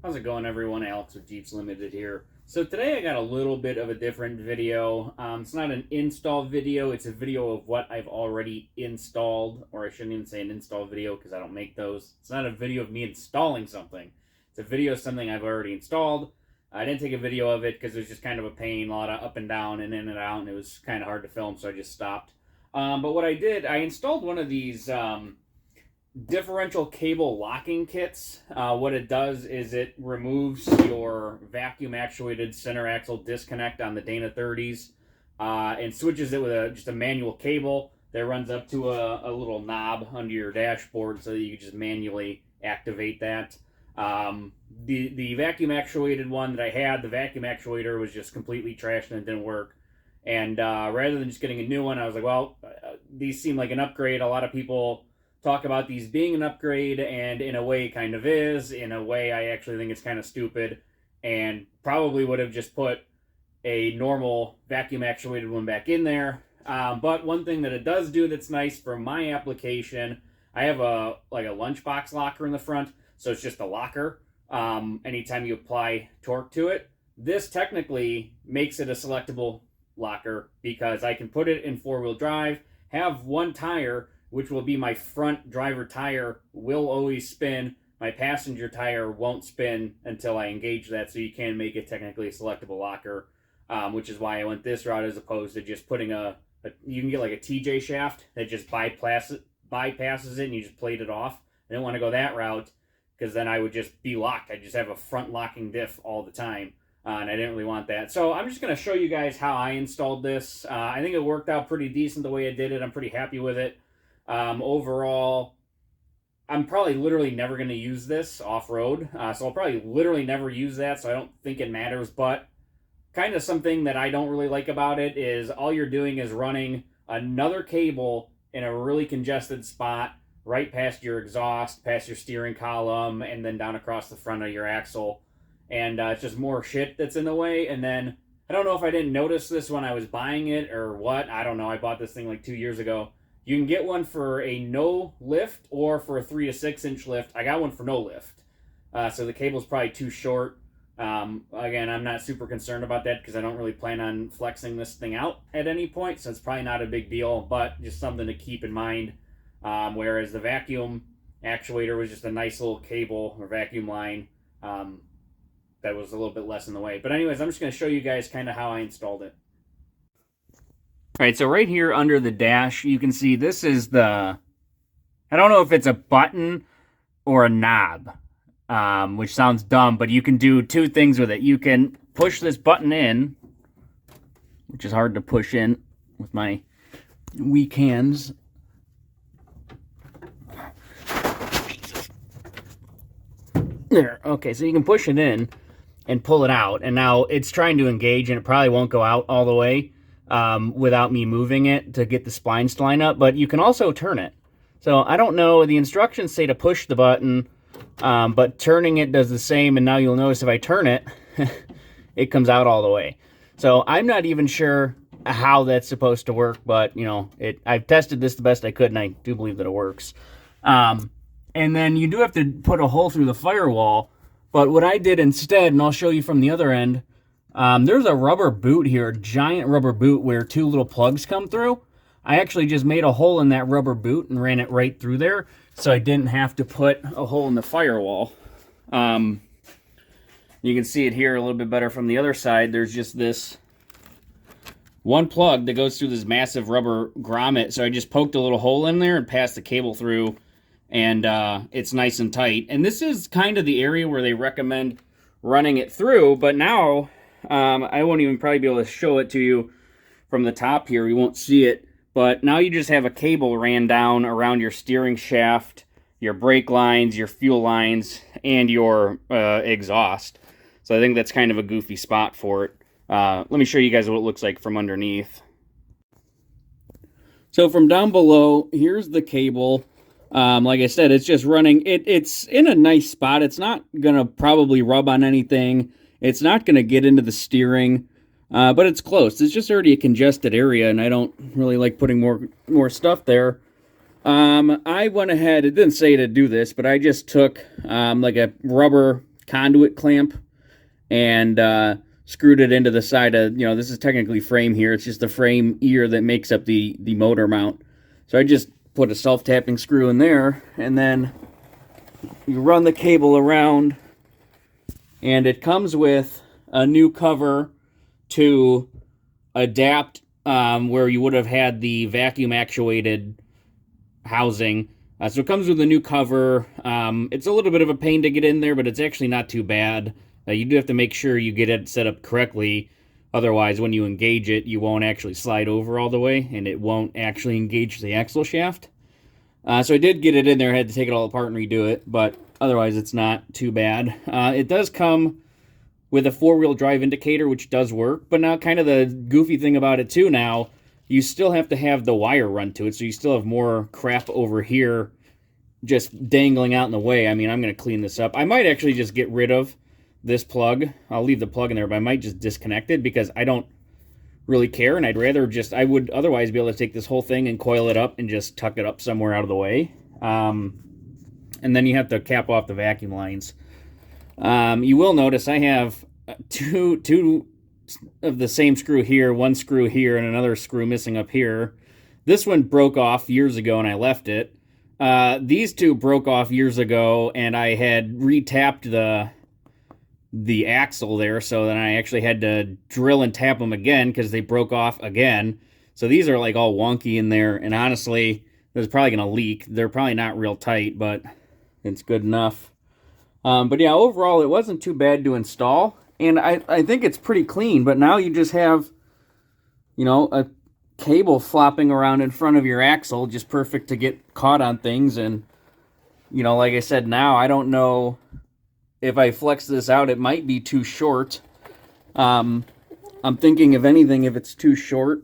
How's it going, everyone? Alex with Jeeps Limited here. So today I got a little bit of a different video. It's not an install video, it's a video of what I've already installed, or I shouldn't even say an install video because I don't make those. It's not a video of me installing something. It's a video of something I've already installed. I didn't take a video of it because it was just kind of a pain, a lot of up and down and in and out, and it was kind of hard to film, so I just stopped. But what I did, I installed one of these differential cable locking kits. What it does is it removes your vacuum actuated center axle disconnect on the Dana 30s and switches it with just a manual cable that runs up to a little knob under your dashboard so that you can just manually activate that. The vacuum actuated one that I had, the vacuum actuator was just completely trashed and it didn't work. And rather than just getting a new one, I was like, well, these seem like an upgrade. A lot of people talk about these being an upgrade, and in a way kind of is. In a way, I actually think it's kind of stupid, and probably would have just put a normal vacuum actuated one back in there. But one thing that it does do that's nice for my application, I have a lunchbox locker in the front, so it's just a locker. Anytime you apply torque to it, this technically makes it a selectable locker because I can put it in four-wheel drive, have one tire, which will be my front driver tire, will always spin. My passenger tire won't spin until I engage that, so you can make it technically a selectable locker, which is why I went this route as opposed to just putting you can get like a TJ shaft that just bypasses it and you just plate it off. I didn't want to go that route because then I would just be locked. I just have a front locking diff all the time, and I didn't really want that. So I'm just going to show you guys how I installed this. I think it worked out pretty decent the way I did it. I'm pretty happy with it. Overall, I'm probably literally never going to use this off-road, so I'll probably literally never use that, so I don't think it matters. But kind of something that I don't really like about it is all you're doing is running another cable in a really congested spot right past your exhaust, past your steering column, and then down across the front of your axle. And it's just more shit that's in the way. And then I don't know if I didn't notice this when I was buying it or what. I don't know. I bought this thing like 2 years ago. You can get one for a no lift or for a 3 to 6 inch lift. I got one for no lift. So the cable's probably too short. Again, I'm not super concerned about that because I don't really plan on flexing this thing out at any point, so it's probably not a big deal, but just something to keep in mind. Whereas the vacuum actuator was just a nice little cable or vacuum line that was a little bit less in the way. But anyways, I'm just going to show you guys kind of how I installed it. All right, so right here under the dash, you can see this is I don't know if it's a button or a knob, which sounds dumb, but you can do two things with it. You can push this button in, which is hard to push in with my weak hands. There, okay, so you can push it in and pull it out, and now it's trying to engage, and it probably won't go out all the way without me moving it to get the splines to line up, but you can also turn it. So I don't know, the instructions say to push the button, but turning it does the same, and now you'll notice if I turn it, it comes out all the way. So I'm not even sure how that's supposed to work, but you know, I've tested this the best I could, and I do believe that it works. And then you do have to put a hole through the firewall, but what I did instead, and I'll show you from the other end, there's a rubber boot here, a giant rubber boot where two little plugs come through. I actually just made a hole in that rubber boot and ran it right through there, so I didn't have to put a hole in the firewall. You can see it here a little bit better from the other side. There's just this one plug that goes through this massive rubber grommet, so I just poked a little hole in there and passed the cable through, and it's nice and tight. And this is kind of the area where they recommend running it through, but now I won't even probably be able to show it to you from the top here. You won't see it, but now you just have a cable ran down around your steering shaft, your brake lines, your fuel lines, and your exhaust. So I think that's kind of a goofy spot for it. Let me show you guys what it looks like from underneath. So from down below, here's the cable. Like I said, it's just running. It's in a nice spot. It's not going to probably rub on anything. It's not going to get into the steering, but it's close. It's just already a congested area, and I don't really like putting more stuff there. I went ahead, it didn't say to do this, but I just took like a rubber conduit clamp and screwed it into the side of, this is technically frame here. It's just the frame ear that makes up the motor mount. So I just put a self-tapping screw in there, and then you run the cable around, and it comes with a new cover to adapt where you would have had the vacuum actuated housing. So it comes with a new cover. It's a little bit of a pain to get in there, but it's actually not too bad. You do have to make sure you get it set up correctly. Otherwise, when you engage it, you won't actually slide over all the way, and it won't actually engage the axle shaft. So I did get it in there. I had to take it all apart and redo it, but otherwise it's not too bad. It does come with a four-wheel drive indicator, which does work, but now kind of the goofy thing about it too now, you still have to have the wire run to it, so you still have more crap over here just dangling out in the way. I mean, I'm going to clean this up. I might actually just get rid of this plug. I'll leave the plug in there, but I might just disconnect it because I don't really care, and I'd rather just, I would otherwise be able to take this whole thing and coil it up and just tuck it up somewhere out of the way. And then you have to cap off the vacuum lines. You will notice I have two of the same screw here, one screw here, and another screw missing up here. This one broke off years ago and I left it. These two broke off years ago, and I had retapped the axle there, so then I actually had to drill and tap them again because they broke off again. So these are like all wonky in there, and honestly, there's probably going to leak. They're probably not real tight, but it's good enough. But yeah, overall, it wasn't too bad to install, and I think it's pretty clean, but now you just have, a cable flopping around in front of your axle, just perfect to get caught on things, and, like I said, now I don't know if I flex this out, it might be too short. I'm thinking, if anything, if it's too short,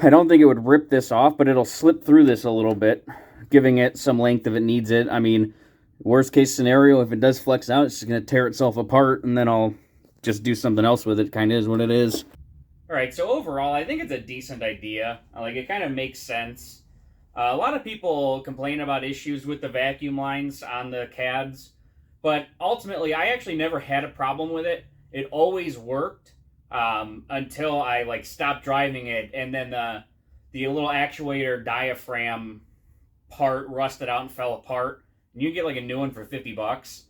I don't think it would rip this off, but it'll slip through this a little bit, giving it some length if it needs it. I mean, worst case scenario, if it does flex out, it's just going to tear itself apart, and then I'll just do something else with it. Kind of is what it is. All right, so overall, I think it's a decent idea. Like, it kind of makes sense. A lot of people complain about issues with the vacuum lines on the CADs, but ultimately, I actually never had a problem with it. It always worked until I stopped driving it, and then the little actuator diaphragm part rusted out and fell apart. And you get a new one for $50.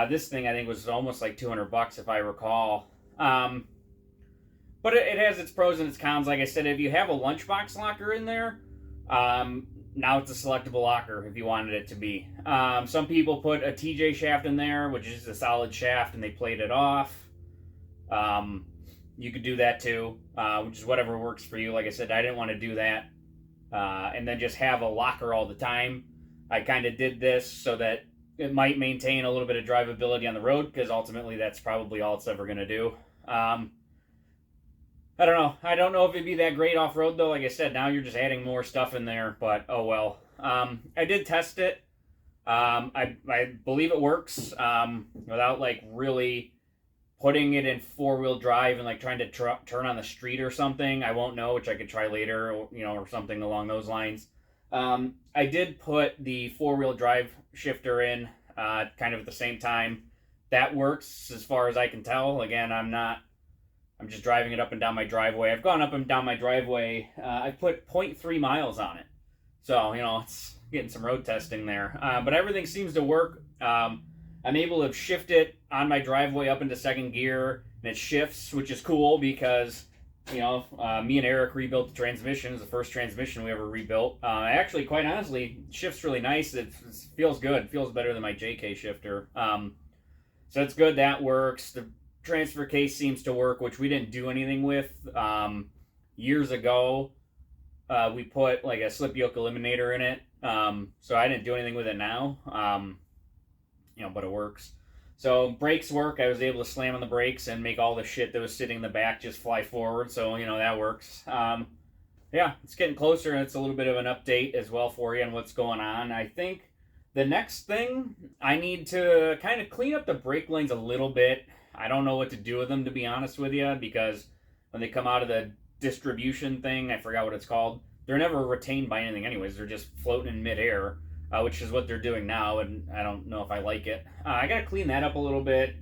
This thing I think was almost like $200 if I recall. But it has its pros and its cons. Like I said, if you have a lunchbox locker in there, now it's a selectable locker if you wanted it to be. Some people put a TJ shaft in there, which is a solid shaft, and they plate it off. You could do that too, which is whatever works for you. Like I said, I didn't want to do that. And then just have a locker all the time. I kind of did this so that it might maintain a little bit of drivability on the road, because ultimately that's probably all it's ever going to do. I don't know. I don't know if it'd be that great off-road, though. Like I said, now you're just adding more stuff in there, but oh well. I did test it. I believe it works without really putting it in four-wheel drive and trying to turn on the street or something. I won't know, which I could try later, or something along those lines. I did put the four-wheel drive shifter in kind of at the same time. That works as far as I can tell. Again, I'm just driving it up and down my driveway. I've gone up and down my driveway. I've put 0.3 miles on it. So, it's getting some road testing there. But everything seems to work. I'm able to shift it on my driveway up into second gear, and it shifts, which is cool because, me and Eric rebuilt the transmission. It's the first transmission we ever rebuilt. Actually, quite honestly, it shifts really nice. It feels good. It feels better than my JK shifter. So it's good. That works. The transfer case seems to work, which we didn't do anything with. Years ago, we put a slip yoke eliminator in it. So I didn't do anything with it now. But it works. So brakes work. I was able to slam on the brakes and make all the shit that was sitting in the back just fly forward. So, that works. Yeah, it's getting closer, and it's a little bit of an update as well for you on what's going on. I think the next thing, I need to kind of clean up the brake lines a little bit. I don't know what to do with them, to be honest with you, because when they come out of the distribution thing, I forgot what it's called, they're never retained by anything anyways. They're just floating in midair. which is what they're doing now, and I don't know if I like it. I gotta clean that up a little bit.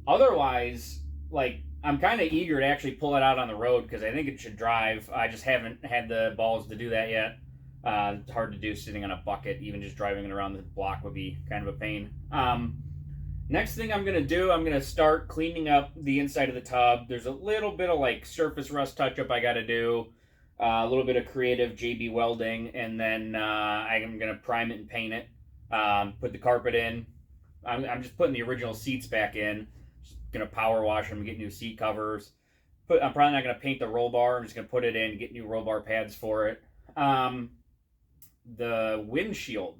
Otherwise, like, I'm kind of eager to actually pull it out on the road because I think it should drive. I just haven't had the balls to do that yet. It's hard to do sitting on a bucket. Even just driving it around the block would be kind of a pain. Next thing I'm going to do, I'm going to start cleaning up the inside of the tub. There's a little bit of like surface rust touch-up I got to do. A little bit of creative JB welding. And then I'm going to prime it and paint it. Put the carpet in. I'm just putting the original seats back in. Just going to power wash them, get new seat covers. I'm probably not going to paint the roll bar. I'm just going to put it in, get new roll bar pads for it. The windshield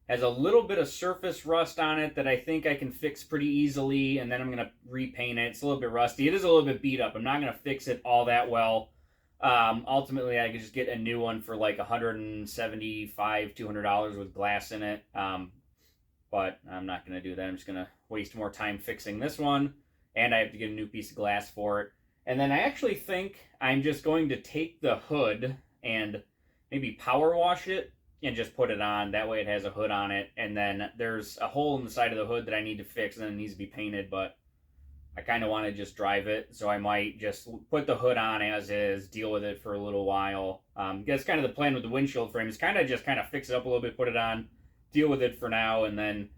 has a little bit of surface rust on it that I think I can fix pretty easily, and then I'm going to repaint it. It's a little bit rusty. It is a little bit beat up. I'm not going to fix it all that well. Ultimately, I could just get a new one for like $175, $200 with glass in it. But I'm not going to do that. I'm just going to waste more time fixing this one, and I have to get a new piece of glass for it. And then I actually think I'm just going to take the hood and maybe power wash it and just put it on. That way it has a hood on it. And then there's a hole in the side of the hood that I need to fix, and then it needs to be painted, but I kind of want to just drive it. So I might just put the hood on as is, deal with it for a little while. That's kind of the plan with the windshield frame, is kind of fix it up a little bit, put it on, deal with it for now, and then,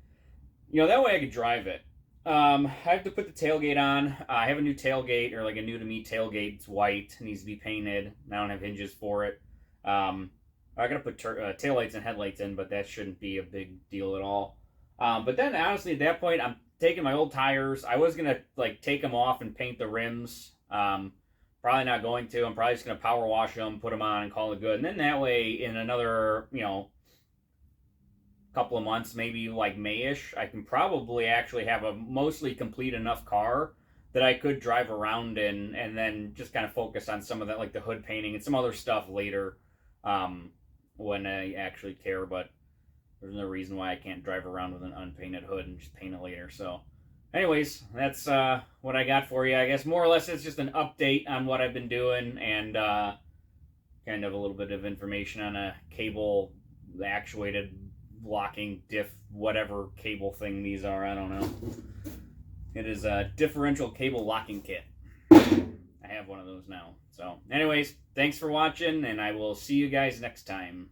that way I could drive it. I have to put the tailgate on. I have a new tailgate, or like a new to me tailgate. It's white. It needs to be painted. I don't have hinges for it. I gotta put taillights and headlights in, but that shouldn't be a big deal at all. But then honestly, at that point, I'm taking my old tires. I was gonna like take them off and paint the rims. Probably not going to. I'm probably just gonna power wash them, put them on, and call it good. And then that way, in another couple of months, maybe like May-ish, I can probably actually have a mostly complete enough car that I could drive around in, and then just kind of focus on some of that, like the hood painting and some other stuff later, when I actually care. But there's no reason why I can't drive around with an unpainted hood and just paint it later. So anyways, that's what I got for you. I guess more or less it's just an update on what I've been doing, and kind of a little bit of information on a cable actuated locking diff whatever cable thing these are. I don't know. It is a differential cable locking kit. I have one of those now. So anyways, thanks for watching, and I will see you guys next time.